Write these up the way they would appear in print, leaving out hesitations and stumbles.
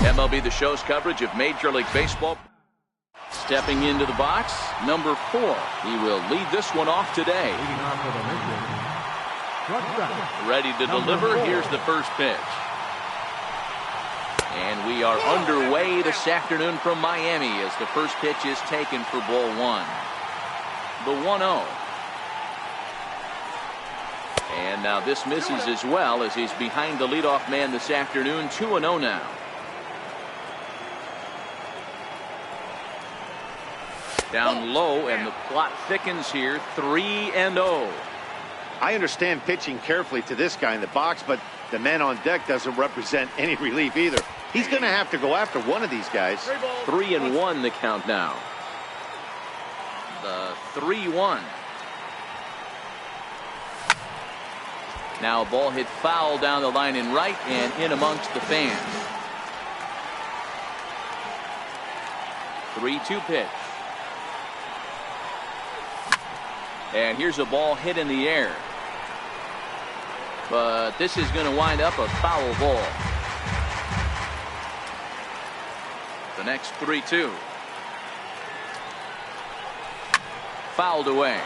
MLB The Show's coverage of Major League Baseball. Stepping into the box, number 4. He will lead this one off today. Ready to deliver. Here's the first pitch. And we are underway this afternoon from Miami as the first pitch is taken for ball 1. The 1-0. And now this misses as well as he's behind the leadoff man this afternoon. 2-0 now. Down low, and the plot thickens here. 3-0. I understand pitching carefully to this guy in the box, but the man on deck doesn't represent any relief either. He's going to have to go after one of these guys. 3-1 the count now. The 3-1. Now a ball hit foul down the line in right and in amongst the fans. 3-2 pitch. And here's a ball hit in the air. But this is going to wind up a foul ball. The next 3-2. Fouled away.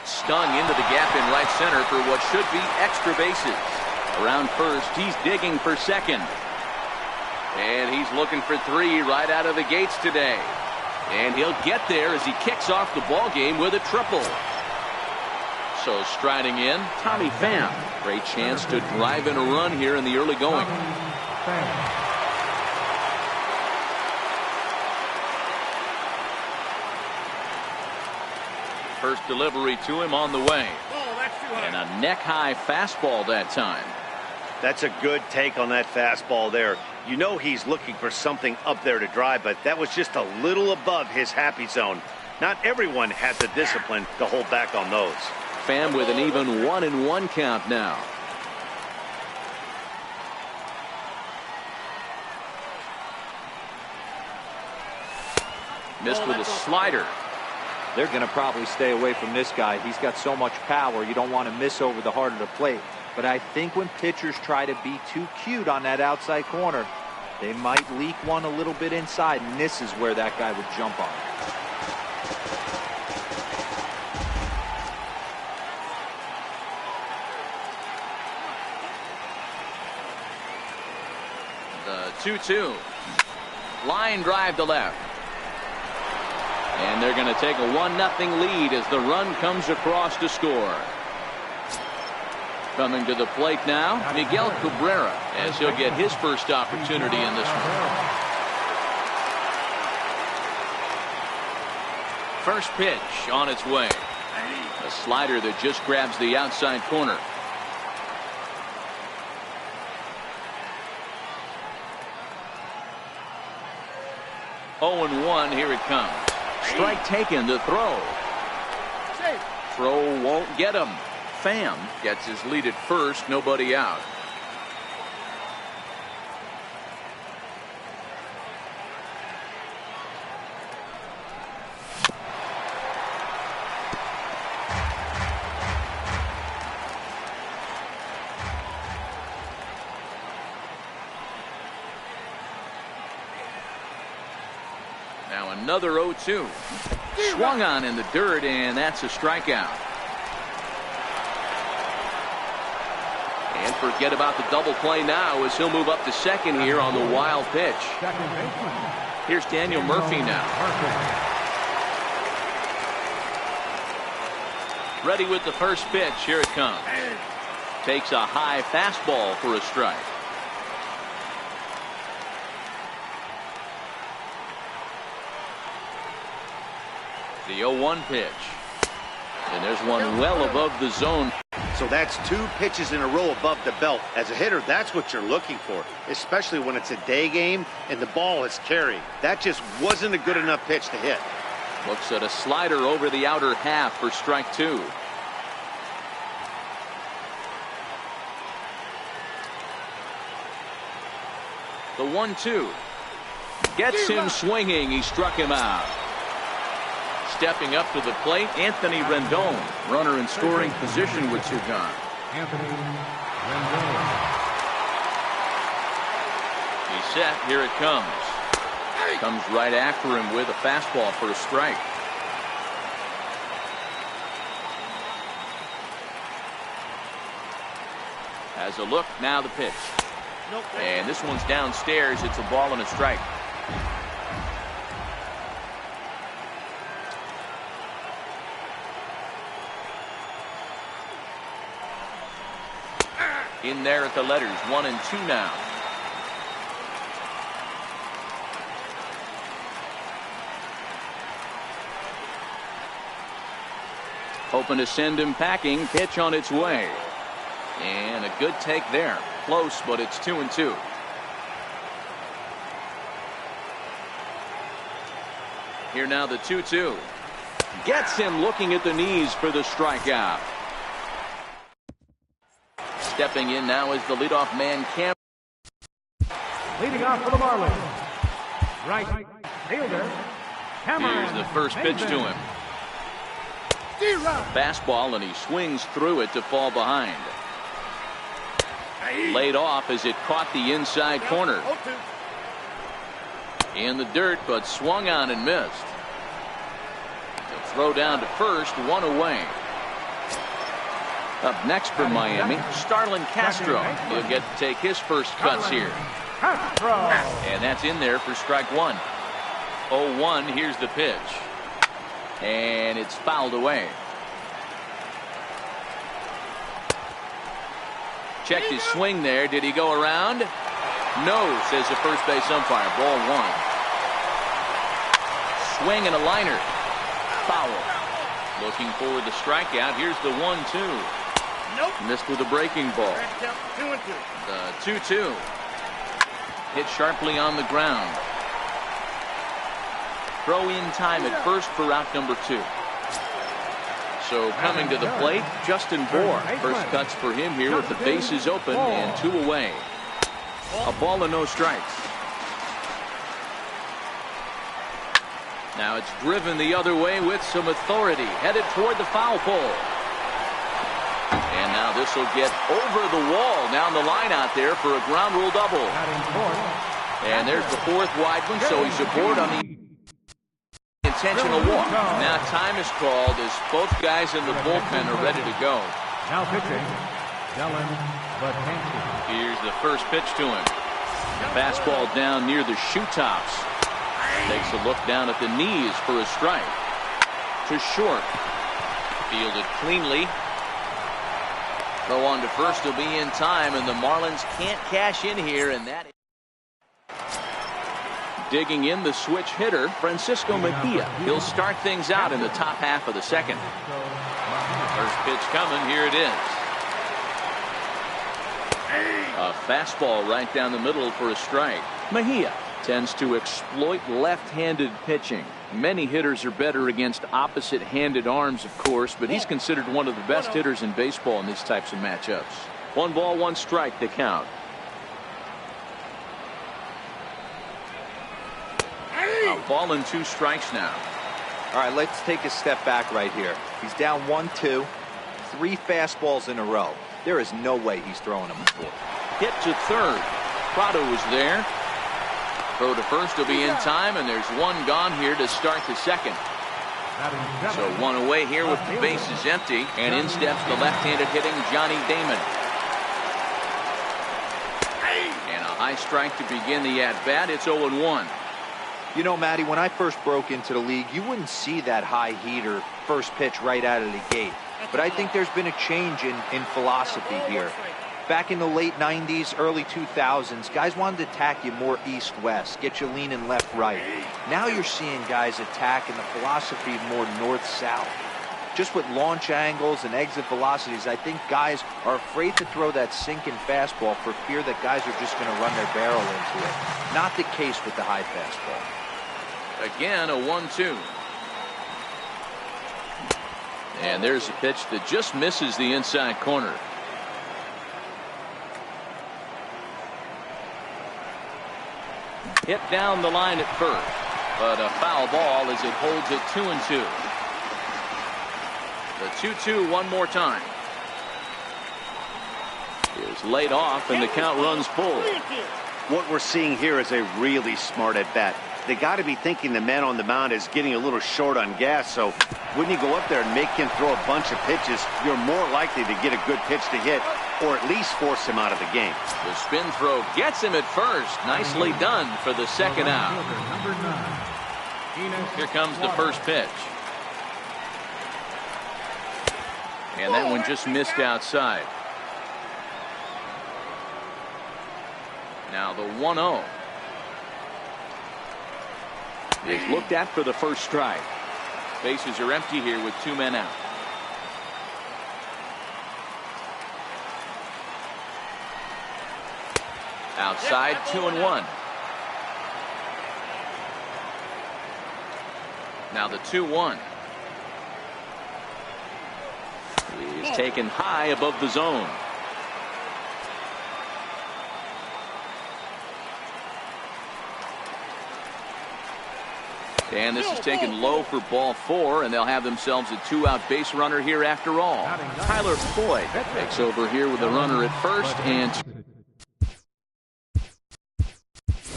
Stung into the gap in right center for what should be extra bases. Around first, he's digging for second. And he's looking for 3 right out of the gates today. And he'll get there as he kicks off the ball game with a triple. So striding in, Tommy Pham. Great chance to drive in a run here in the early going. First delivery to him on the way. And a neck-high fastball that time. That's a good take on that fastball there. You know he's looking for something up there to drive, but that was just a little above his happy zone. Not everyone has the discipline to hold back on those. Pham with an even 1-1 count now. Missed with a slider. They're going to probably stay away from this guy. He's got so much power. You don't want to miss over the heart of the plate. But I think when pitchers try to be too cute on that outside corner, they might leak one a little bit inside, and this is where that guy would jump on. The 2-2. Line drive to left. And they're going to take a 1-0 lead as the run comes across to score. Coming to the plate now, Miguel Cabrera, as he'll get his first opportunity in this one. First pitch on its way. A slider that just grabs the outside corner. (0-1). Here it comes. Strike taken to throw. Throw won't get him. Pham gets his lead at first, nobody out. Now another 0-2. Swung on in the dirt, and that's a strikeout. And forget about the double play now as he'll move up to second here on the wild pitch. Here's Daniel Murphy now. Ready with the first pitch. Here it comes. Takes a high fastball for a strike. The 0-1 pitch. And there's one well above the zone. So that's 2 pitches in a row above the belt. As a hitter, that's what you're looking for, especially when it's a day game and the ball is carried. That just wasn't a good enough pitch to hit. Looks at a slider over the outer half for strike 2. The 1-2. Gets him swinging. He struck him out. Stepping up to the plate, Anthony Rendon. Runner in scoring position with 2 gone. Anthony Rendon. He's set. Here it comes. Comes right after him with a fastball for a strike. Has a look. Now the pitch. And this one's downstairs. It's a ball and a strike. In there at the letters, 1 and 2 now. Hoping to send him packing. Pitch on its way. And a good take there. Close, but it's 2 and 2. Here now the 2-2. Gets him looking at the knees for the strikeout. Stepping in now is the leadoff man, Cam. Leading off for the Marlins, right fielder Cameron. Here's the first pitch to him. Fastball, and he swings through it to fall behind. Laid off as it caught the inside corner. In the dirt, but swung on and missed. The throw down to first, 1 away. Up next for Miami, Starlin Castro. He'll get to take his first cuts here. And that's in there for strike 1. 0-1, here's the pitch. And it's fouled away. Checked his swing there. Did he go around? No, says the first base umpire. Ball 1. Swing and a liner. Foul. Looking for the strikeout. Here's the 1-2. Nope. Missed with a breaking ball. 2-2. The 2-2. Hit sharply on the ground. Throw in time at first for out number 2. So coming to the plate, Justin Bour. First cuts for him here with the bases open and 2 away. A ball and no strikes. Now it's driven the other way with some authority. Headed toward the foul pole. And now this will get over the wall down the line out there for a ground rule double. And there's the 4th wide one, so he's aboard on the intentional walk. Now time is called as both guys in the bullpen are ready to go. Now pitching, Dylan Betancourt. Here's the first pitch to him. Fastball down near the shoe tops. Takes a look down at the knees for a strike. To short. Fielded cleanly. Throw on to first will be in time, and the Marlins can't cash in here, and that. Digging in the switch hitter, Francisco Mejia. He'll start things out in the top half of the second. First pitch coming. Here it is. A fastball right down the middle for a strike. Mejia tends to exploit left-handed pitching. Many hitters are better against opposite-handed arms, of course, but he's considered one of the best hitters in baseball in these types of matchups. 1 ball, 1 strike to count. A ball and 2 strikes now. All right, let's take a step back right here. He's down 1-2, 3 fastballs in a row. There is no way he's throwing them before. Hit to third. Prado was there. Throw to first will be in time, and there's 1 gone here to start the second. So 1 away here with the bases empty, and in steps the left-handed hitting Johnny Damon. And a high strike to begin the at-bat. It's 0-1. You know, Matty, when I first broke into the league, you wouldn't see that high heater first pitch right out of the gate. But I think there's been a change in philosophy here. Back in the late 90s, early 2000s, guys wanted to attack you more east-west, get you leaning left-right. Now you're seeing guys attack in the philosophy more north-south. Just with launch angles and exit velocities, I think guys are afraid to throw that sinking fastball for fear that guys are just going to run their barrel into it. Not the case with the high fastball. Again, a 1-2. And there's a pitch that just misses the inside corner. Hit down the line at first. But a foul ball as it holds it 2-2. The 2-2 one more time. Is laid off and the count runs full. What we're seeing here is a really smart at bat. They got to be thinking the man on the mound is getting a little short on gas, so when you go up there and make him throw a bunch of pitches, you're more likely to get a good pitch to hit or at least force him out of the game. The spin throw gets him at first. Nicely done for the second out. Here comes the first pitch. And that one just missed outside. Now the 1-0 is looked at for the first strike. Bases are empty here with 2 men out. Outside, 2-1. Now the 2-1 is taken high above the zone. And this is taken low for ball 4, and they'll have themselves a 2-out base runner here after all. Tyler Floyd takes over here with a runner at first, and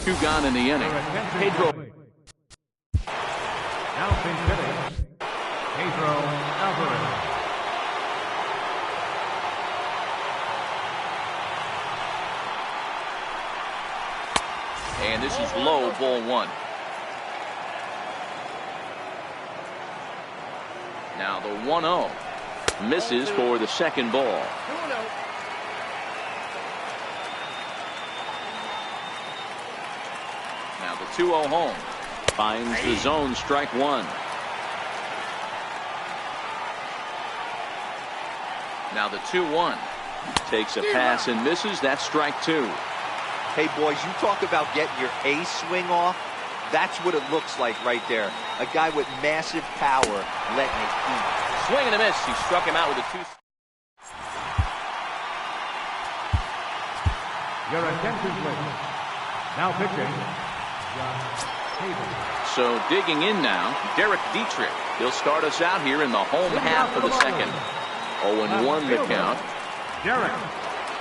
2 gone in the inning. Pedro. Now pitch Pedro Alvarez. And this is low, ball 1. Now the 1-0 misses for the second ball. Now the 2-0 home finds the zone, strike 1. Now the 2-1 takes a pass and misses. That's strike 2. Hey boys, you talk about getting your A swing off. That's what it looks like right there. A guy with massive power letting it eat. Swing and a miss. He struck him out with a 2. Your attention, please. Now pitching. So digging in now, Derek Dietrich. He'll start us out here in the home half of the second. 0-1 the count. Derek.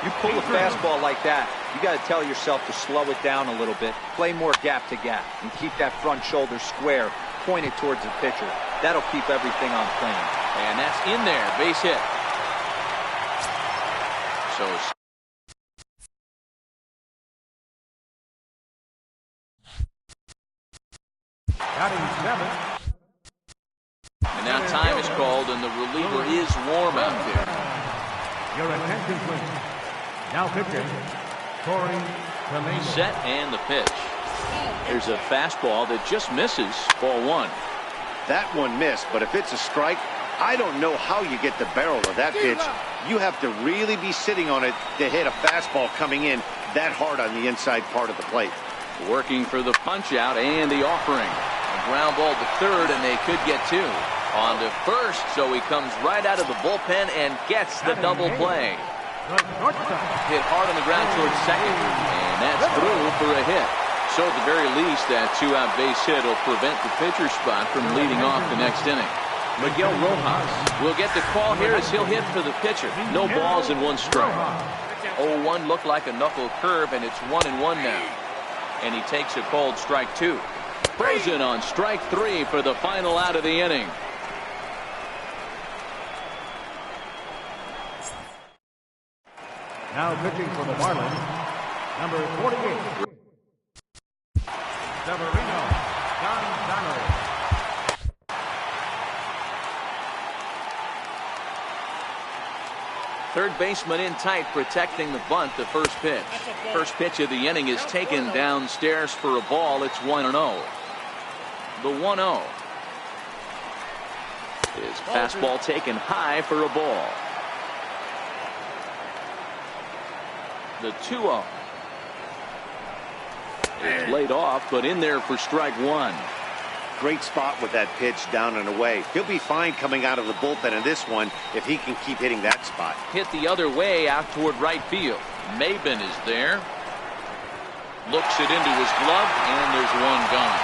You pull a fastball like that, you got to tell yourself to slow it down a little bit, play more gap to gap, and keep that front shoulder square, pointed towards the pitcher. That'll keep everything on plane. And that's in there, base hit. So batting 7. and now time is called, and the reliever is warm out there. Your attention, please. Now pitching, Corey Tremaine. Set and the pitch. There's a fastball that just misses, ball 1. That one missed, but if it's a strike, I don't know how you get the barrel of that pitch. You have to really be sitting on it to hit a fastball coming in that hard on the inside part of the plate. Working for the punch out and the offering. A ground ball to third, and they could get 2. On to first, so he comes right out of the bullpen and gets the double play. Hit hard on the ground towards second, and that's through for a hit. So at the very least, that 2-out base hit will prevent the pitcher spot from leading off the next inning. Miguel Rojas will get the call here as he'll hit for the pitcher. No balls and 1 strike. 0-1 looked like a knuckle curve, and it's 1-1 now. And he takes a called strike 2. Frozen on strike 3 for the final out of the inning. Now pitching for the Marlins, number 48, Severino Gonzalez. Third baseman in tight, protecting the bunt. The first pitch. First pitch of the inning is taken downstairs for a ball. It's 1-0. The 1-0 is fastball taken high for a ball. The 2-0 is laid off, but in there for strike 1. Great spot with that pitch down and away. He'll be fine coming out of the bullpen in this one if he can keep hitting that spot. Hit the other way out toward right field. Maben is there. Looks it into his glove, and there's 1 gone.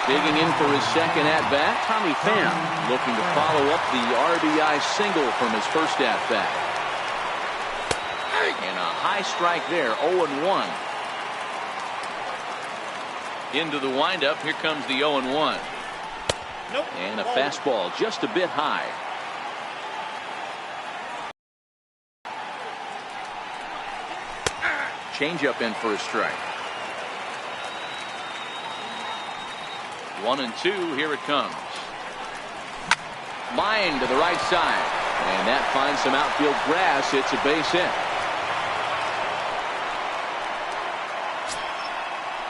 Digging in for his second at-bat, Tommy Pham, looking to follow up the RBI single from his first at-bat. And a high strike there, 0-1. Into the windup, here comes the 0-1. Nope. And a fastball just a bit high. Changeup in for a strike. 1-2, here it comes. Line to the right side. And that finds some outfield grass. It's a base hit.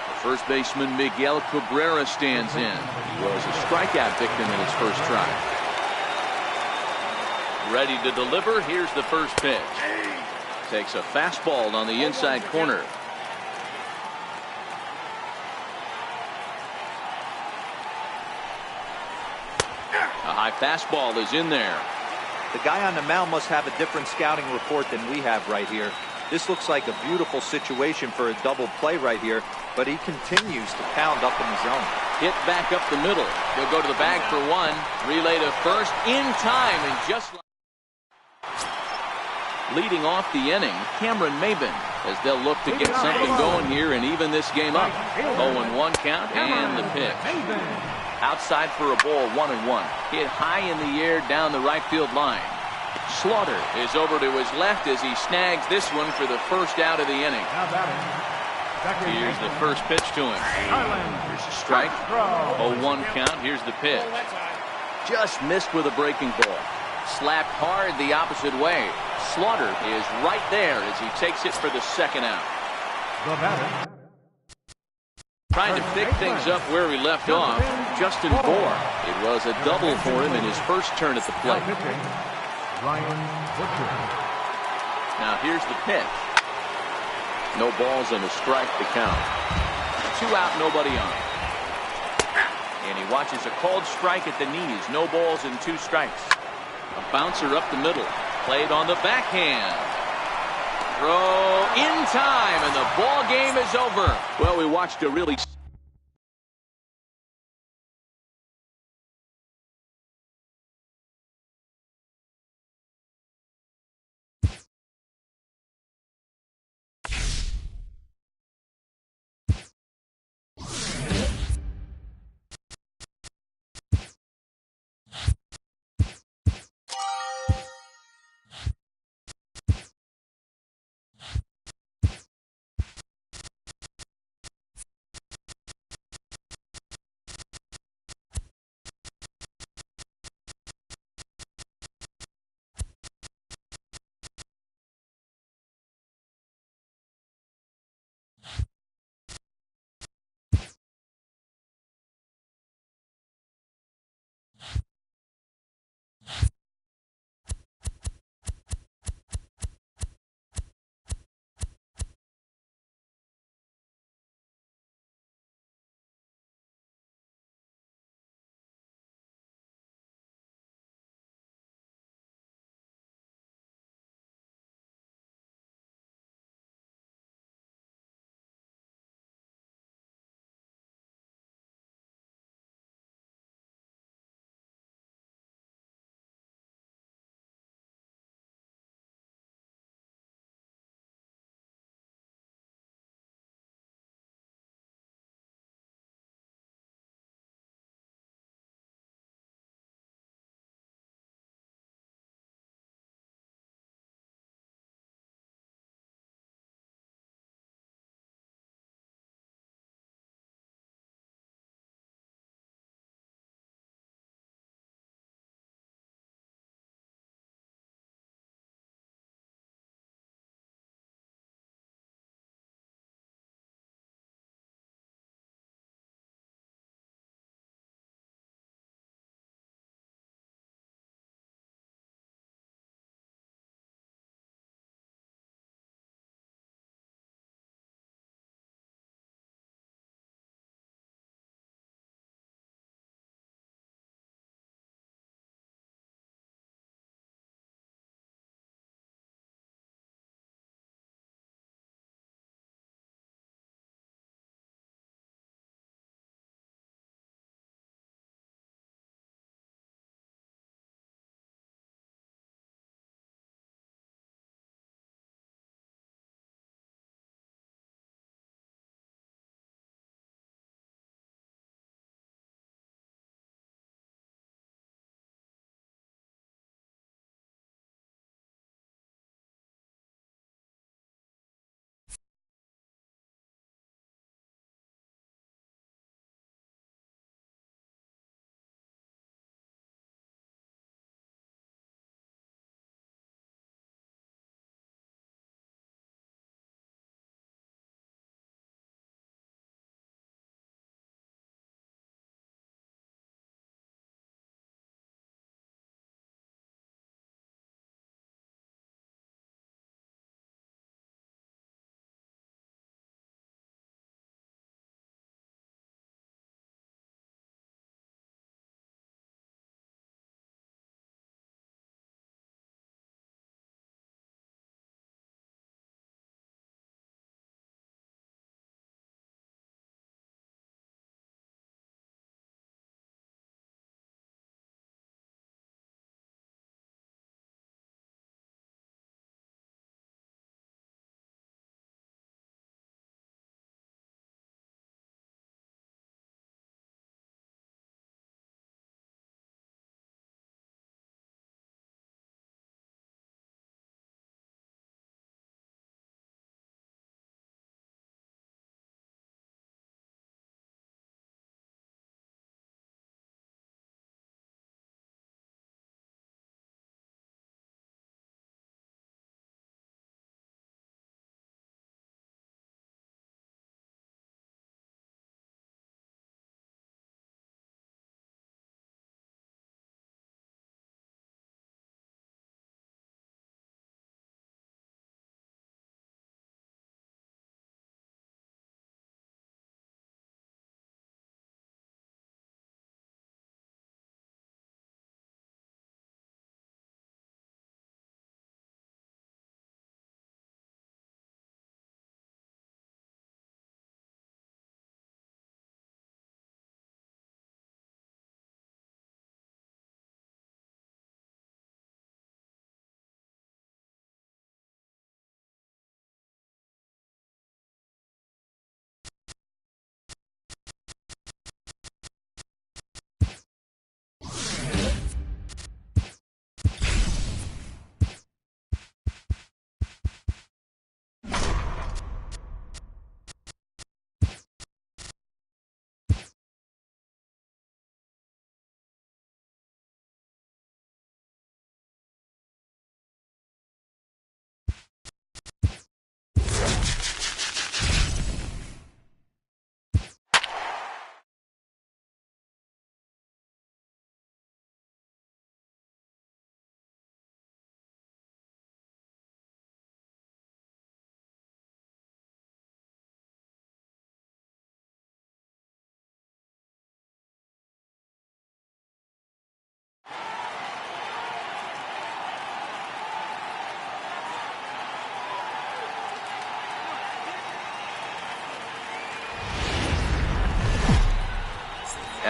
The first baseman Miguel Cabrera stands in. He was a strikeout victim in his first try. Ready to deliver. Here's the first pitch. Takes a fastball on the inside corner. A high fastball is in there. The guy on the mound must have a different scouting report than we have right here. This looks like a beautiful situation for a double play right here, but he continues to pound up in the zone. Hit back up the middle. He'll go to the bag for one. Relay to first in time, and just like leading off the inning, Cameron Maben, as they'll look to get something going here and even this game up. 0-1 count and the pitch. Outside for a ball, 1-1. Hit high in the air down the right field line. Slaughter is over to his left as he snags this one for the first out of the inning. Here's the first pitch to him. Here's a strike. 0-1 count. Here's the pitch. Just missed with a breaking ball. Slapped hard the opposite way. Slaughter is right there as he takes it for the second out. Trying to pick things up where we left off, Justin Bour. It was a double for him in his first turn at the plate. Now here's the pitch. No balls and a strike to count. 2 out, nobody on. And he watches a called strike at the knees. No balls and 2 strikes. A bouncer up the middle. Played on the backhand. Throw in time, and the ball game is over. Well, we watched a really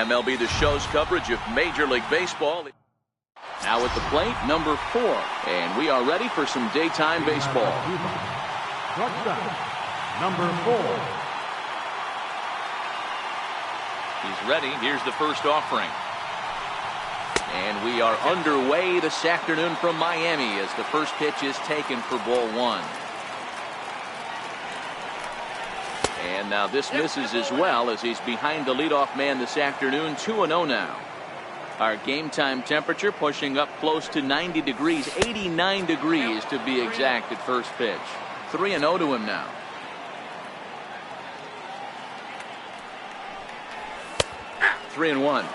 MLB The Show's coverage of Major League Baseball. Now at the plate, number 4. And we are ready for some daytime baseball. Number 4. He's ready. Here's the first offering. And we are underway this afternoon from Miami as the first pitch is taken for ball 1. And now this misses as well as he's behind the leadoff man this afternoon. 2-0 now. Our game time temperature pushing up close to 90 degrees, 89 degrees to be exact at first pitch. 3-0 to him now. Three and 1.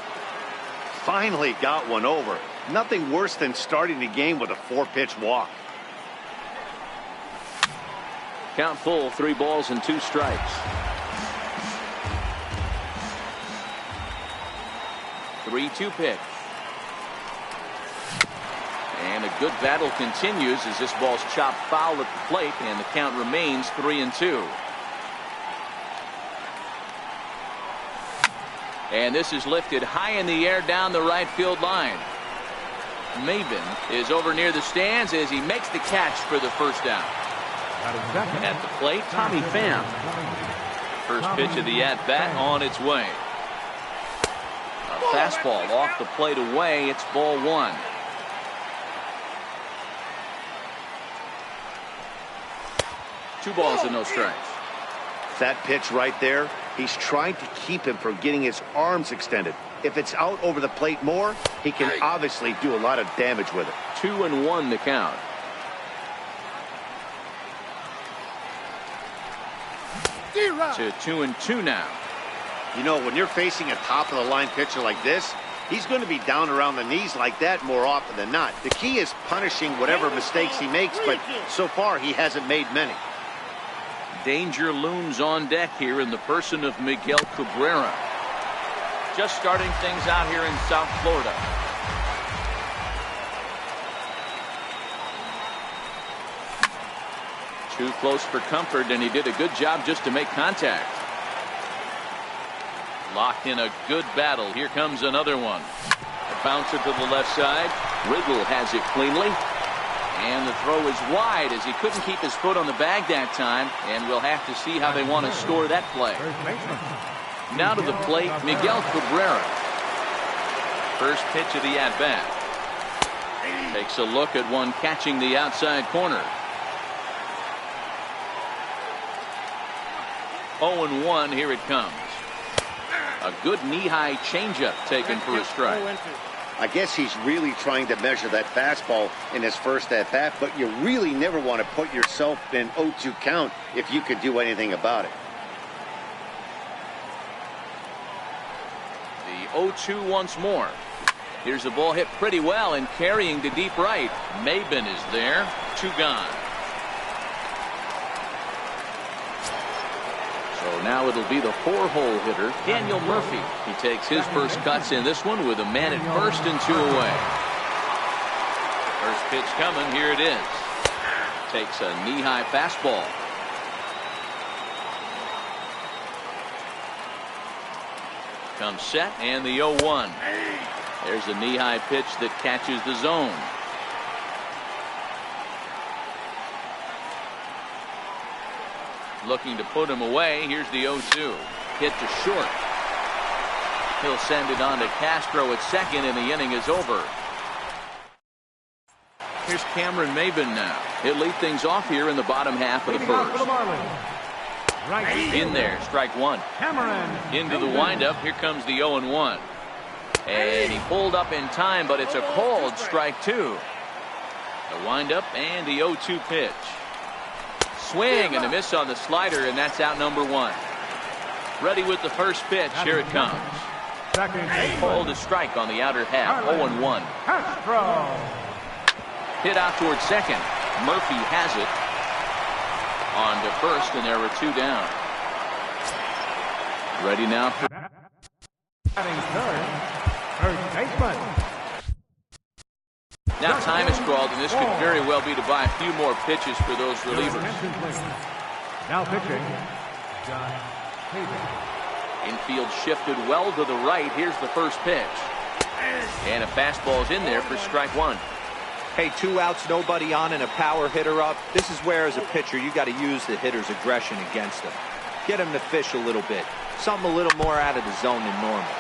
Finally got one over. Nothing worse than starting the game with a 4-pitch walk. Count full, 3 balls and 2 strikes. 3-2 pitch. And a good battle continues as this ball's chopped foul at the plate, and the count remains 3-2. And this is lifted high in the air down the right field line. Maben is over near the stands as he makes the catch for the first down. At the plate, Tommy Pham. First pitch of the at-bat on its way. A fastball off the plate away. It's ball 1. Two balls and no strikes. That pitch right there, he's trying to keep him from getting his arms extended. If it's out over the plate more, he can obviously do a lot of damage with it. 2-1 the count. To 2-2 now. You know, when you're facing a top-of-the-line pitcher like this, he's going to be down around the knees like that more often than not. The key is punishing whatever mistakes he makes, but so far he hasn't made many. Danger looms on deck here in the person of Miguel Cabrera. Just starting things out here in South Florida. Too close for comfort, and he did a good job just to make contact. Locked in a good battle. Here comes another one. A bouncer to the left side. Riddle has it cleanly. And the throw is wide as he couldn't keep his foot on the bag that time. And we'll have to see how they want to score that play. Now to the plate, Miguel Cabrera. First pitch of the at-bat. Takes a look at one catching the outside corner. 0-1, here it comes. A good knee-high changeup taken for a strike. I guess he's really trying to measure that fastball in his first at-bat, but you really never want to put yourself in 0-2 count if you could do anything about it. The 0-2 once more. Here's the ball hit pretty well and carrying to deep right. Maben is there. 2 gone. So now it'll be the 4-hole hitter, Daniel Murphy. He takes his first cuts in this one with a man at first and 2 away. First pitch coming. Here it is. Takes a knee-high fastball. Comes set and the 0-1. There's a knee-high pitch that catches the zone. Looking to put him away. Here's the 0-2. Hit to short. He'll send it on to Castro at second, and the inning is over. Here's Cameron Maben now. He'll lead things off here in the bottom half of the first. In there, strike 1. Into the windup. Here comes the 0-1. And he pulled up in time, but it's a called strike 2. The windup and the 0-2 pitch. Swing and a miss on the slider, and that's out number 1. Ready with the first pitch. Here it comes. Called a strike on the outer half. 0-1. Hit out towards second. Murphy has it. On to first, and there are 2 down. Ready now for first baseman. now time is called, and this could very well be to buy a few more pitches for those relievers. Now pitching, John Hayden. Infield shifted well to the right. Here's the first pitch. And a fastball's in there for strike one. Hey, 2 outs, nobody on, and a power hitter up. This is where, as a pitcher, you got to use the hitter's aggression against him. Get him to fish a little bit. Something a little more out of the zone than normal.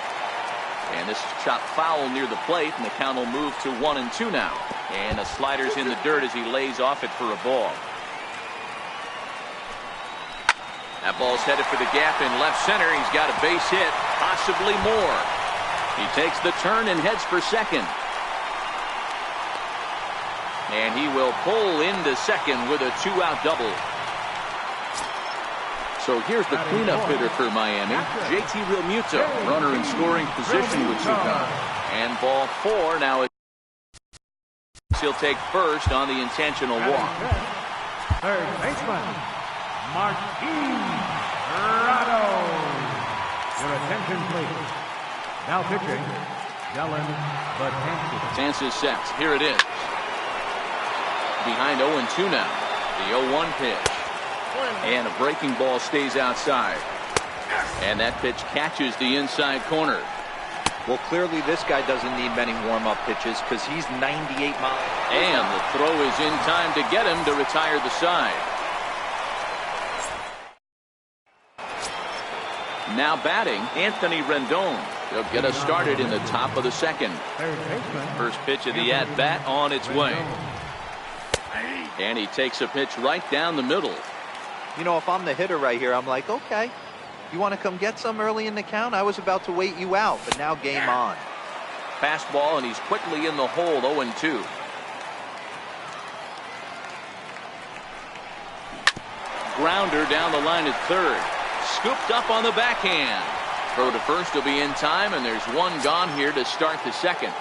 And this is chopped foul near the plate, and the count will move to 1-2 now. And the slider's in the dirt as he lays off it for a ball. That ball's headed for the gap in left center. He's got a base hit, possibly more. He takes the turn and heads for second. And he will pull into second with a 2-out double. So here's the cleanup hitter for Miami, JT Realmuto, runner in scoring position with 2 gone. And ball 4 now. He'll take first on the intentional walk. Third baseman, Martin Rado. Your attention, please. Now pitching, Dylan Betances sets. Here it is. Behind 0-2 now. The 0-1 pitch. And a breaking ball stays outside. And that pitch catches the inside corner. Well, clearly this guy doesn't need many warm-up pitches because he's 98 miles. And the throw is in time to get him to retire the side. Now batting, Anthony Rendon. He'll get us started in the top of the second. First pitch of the at-bat on its way. And he takes a pitch right down the middle. You know, if I'm the hitter right here, I'm like, okay, you want to come get some early in the count? I was about to wait you out, but now game on. Fastball, and he's quickly in the hole, 0-2. Grounder down the line at third. Scooped up on the backhand. Throw to first will be in time, and there's 1 gone here to start the second.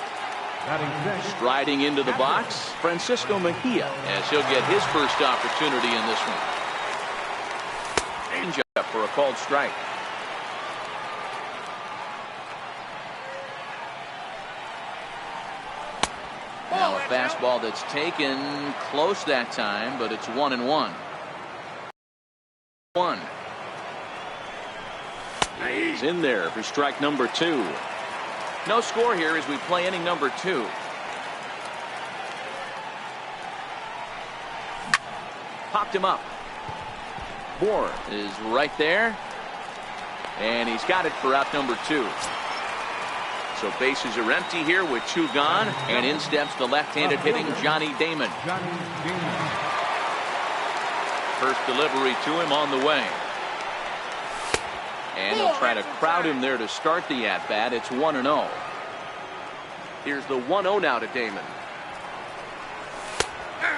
Striding into the box, Francisco Mejia, as he'll get his first opportunity in this one. Changeup for a called strike. Now a fastball that's taken close that time, but it's 1-1. 1. He's in there for strike number 2. No score here as we play inning number 2. Popped him up. Moore is right there. And he's got it for out number 2. So bases are empty here with 2 gone. And in steps the left-handed hitting Johnny Damon. First delivery to him on the way. And he'll try to crowd him there to start the at-bat. It's 1-0. Here's the 1-0 now to Damon.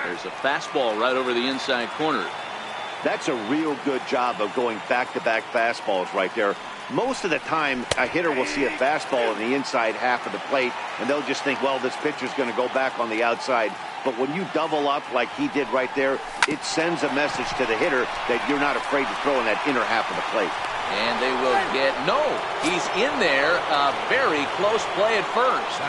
There's a fastball right over the inside corner. That's a real good job of going back-to-back fastballs right there. Most of the time, a hitter will see a fastball in the inside half of the plate, and they'll just think, well, this pitcher's going to go back on the outside. But when you double up like he did right there, it sends a message to the hitter that you're not afraid to throw in that inner half of the plate. And they will get, no, he's in there. A very close play at first.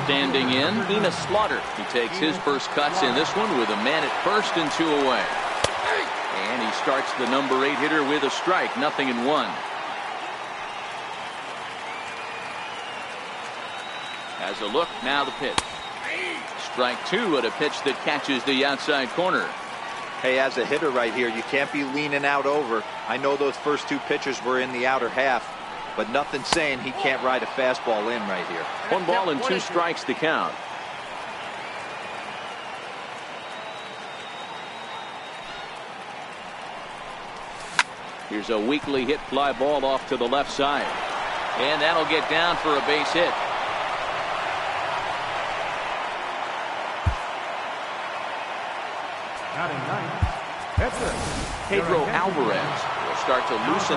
Standing in, Enos Slaughter. He takes his first cuts in this one with a man at first and 2 away. And he starts the number 8 hitter with a strike, 0-1. Has a look, now the pitch. Strike 2 at a pitch that catches the outside corner. Hey, as a hitter right here, you can't be leaning out over. I know those first 2 pitches were in the outer half, but nothing saying he can't ride a fastball in right here. 1 ball and 2 strikes to count. Here's a weakly hit fly ball off to the left side. And that'll get down for a base hit. Pedro Alvarez will start to loosen.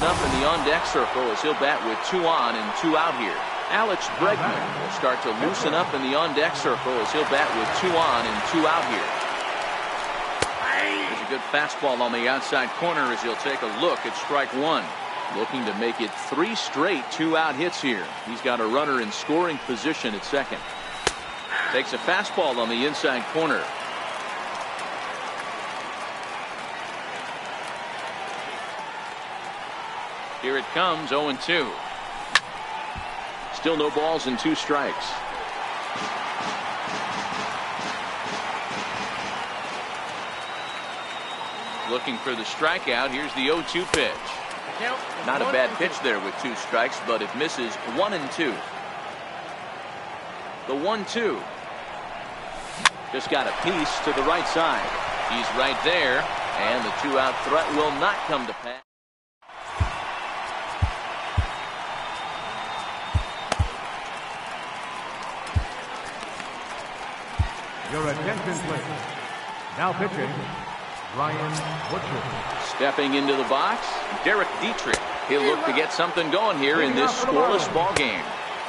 Up in the on-deck circle as he'll bat with 2 on and 2 out here. Alex Bregman will start to loosen up in the on-deck circle as he'll bat with 2 on and 2 out here. There's a good fastball on the outside corner as he'll take a look at strike 1. Looking to make it 3 straight 2-out hits here. He's got a runner in scoring position at second. Takes a fastball on the inside corner. Here it comes, 0-2. Still no balls and 2 strikes. Looking for the strikeout. Here's the 0-2 pitch. Not a bad pitch there with 2 strikes, but it misses 1-2. The 1-2. Just got a piece to the right side. He's right there, and the 2-out threat will not come to pass. Your attention, please. Now pitching, BraydenBurtch. Stepping into the box, Derek Dietrich. He'll look to get something going here in this scoreless ball game.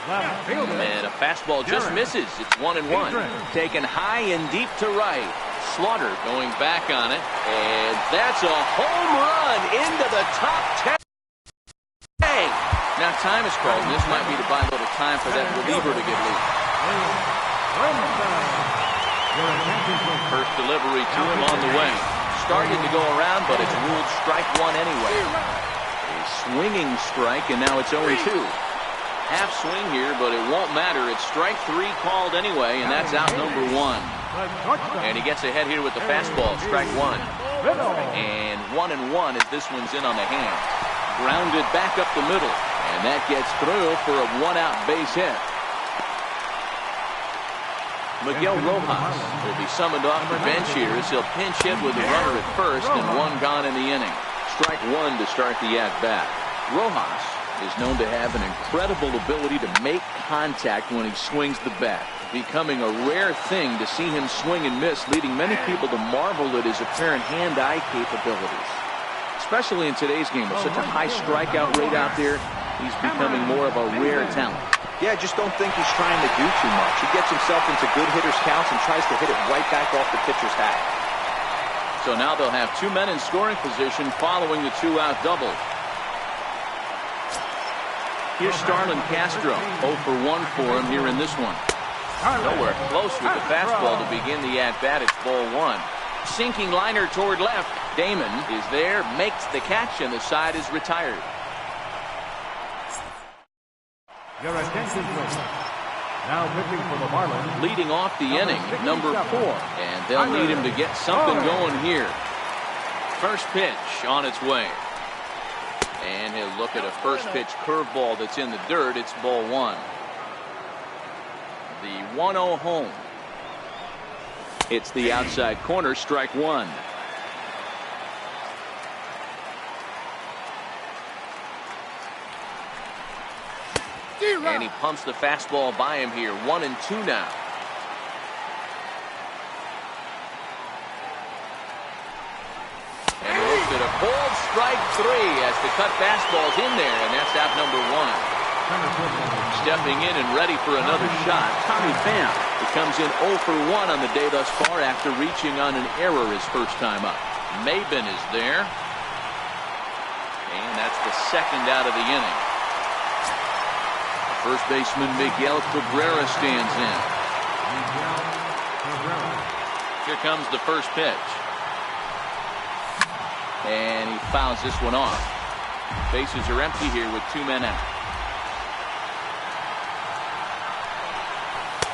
And a fastball just misses. It's 1-1. Taken high and deep to right. Slaughter going back on it. And that's a home run into the top 10. Now time is called, and this might be to buy a little time for that reliever to get loose. First delivery to him on the way. Started to go around, but it's ruled strike 1 anyway. A swinging strike, and now it's 0-2. Half swing here, but it won't matter. It's strike 3 called anyway, and that's out number 1. And he gets ahead here with the fastball, strike 1. And 1-1 as this one's in on the hand. Grounded back up the middle, and that gets through for a 1-out base hit. Miguel Rojas will be summoned off the bench here as he'll pinch hit with a runner at first and 1 gone in the inning. Strike 1 to start the at-bat. Rojas is known to have an incredible ability to make contact when he swings the bat, becoming a rare thing to see him swing and miss, leading many people to marvel at his apparent hand-eye capabilities. Especially in today's game with such a high strikeout rate out there, he's becoming more of a rare talent. Yeah, I just don't think he's trying to do too much. He gets himself into good hitters' counts and tries to hit it right back off the pitcher's hat. So now they'll have 2 men in scoring position following the 2-out double. Here's Starlin Castro, 0 for 1 for him here in this one. Nowhere close with the fastball to begin the at-bat. It's ball 1. Sinking liner toward left. Damon is there, makes the catch, and the side is retired. Your attention, please. Now pitching for the Marlins. Leading off the inning, number 4. And they'll need him to get something going here. First pitch on its way. And he'll look at a first pitch curveball that's in the dirt. It's ball 1. The 1-0 home. It's the outside corner, strike 1. And he pumps the fastball by him here. 1-2 now. And looks at a bold strike 3 as the cut fastball's in there, and that's out number 1. Stepping in and ready for another shot, Tommy Pham. It comes in 0 for 1 on the day thus far after reaching on an error his first time up. Maben is there. And that's the second out of the inning. First baseman Miguel Cabrera stands in. Here comes the first pitch. And he fouls this one off. Bases are empty here with 2 men out.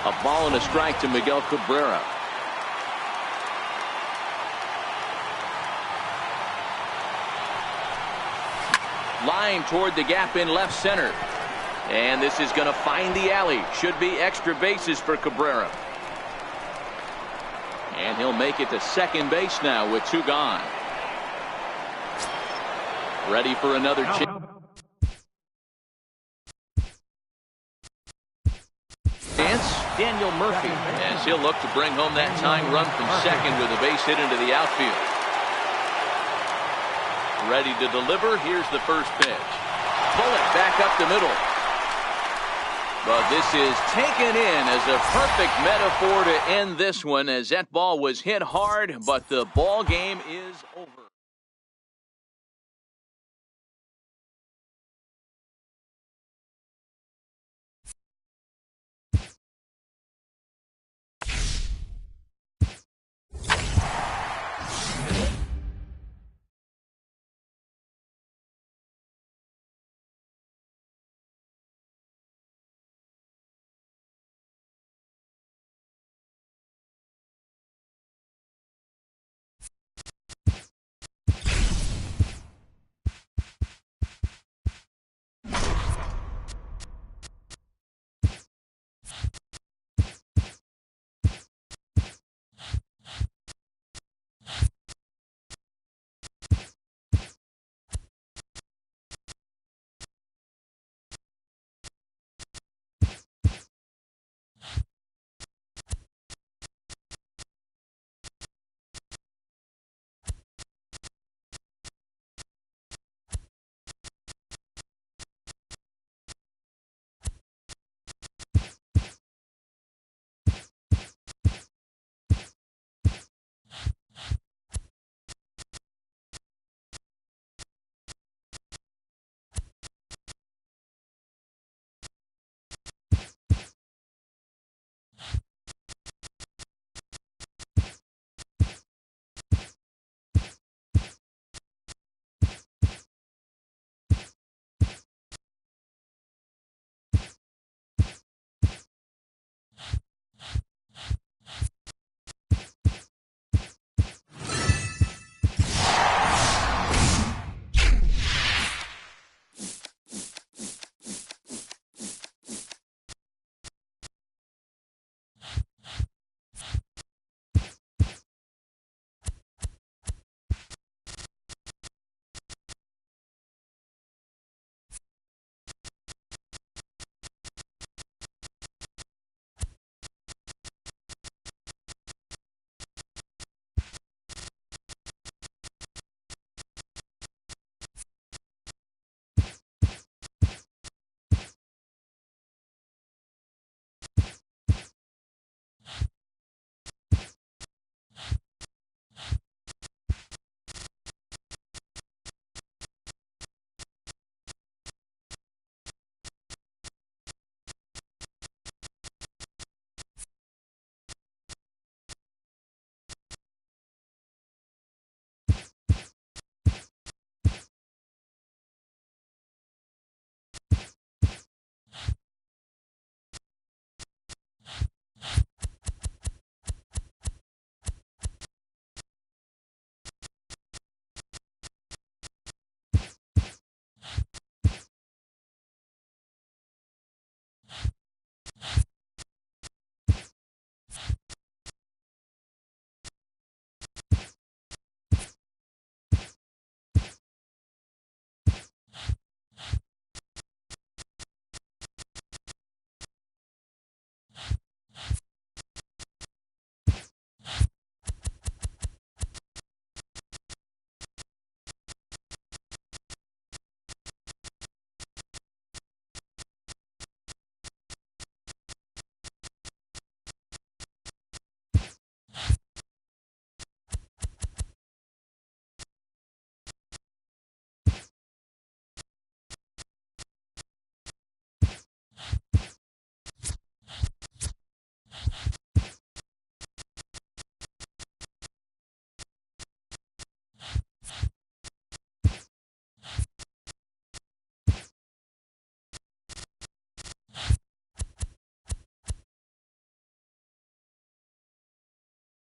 A ball and a strike to Miguel Cabrera. Line toward the gap in left center. And this is going to find the alley. Should be extra bases for Cabrera. And he'll make it to second base now with 2 gone. Ready for another chance. Daniel Murphy, as he'll look to bring home that tying run from second with a base hit into the outfield. Ready to deliver. Here's the first pitch. Pull it back up the middle. But this is taken in as a perfect metaphor to end this one, as that ball was hit hard, but the ball game is over.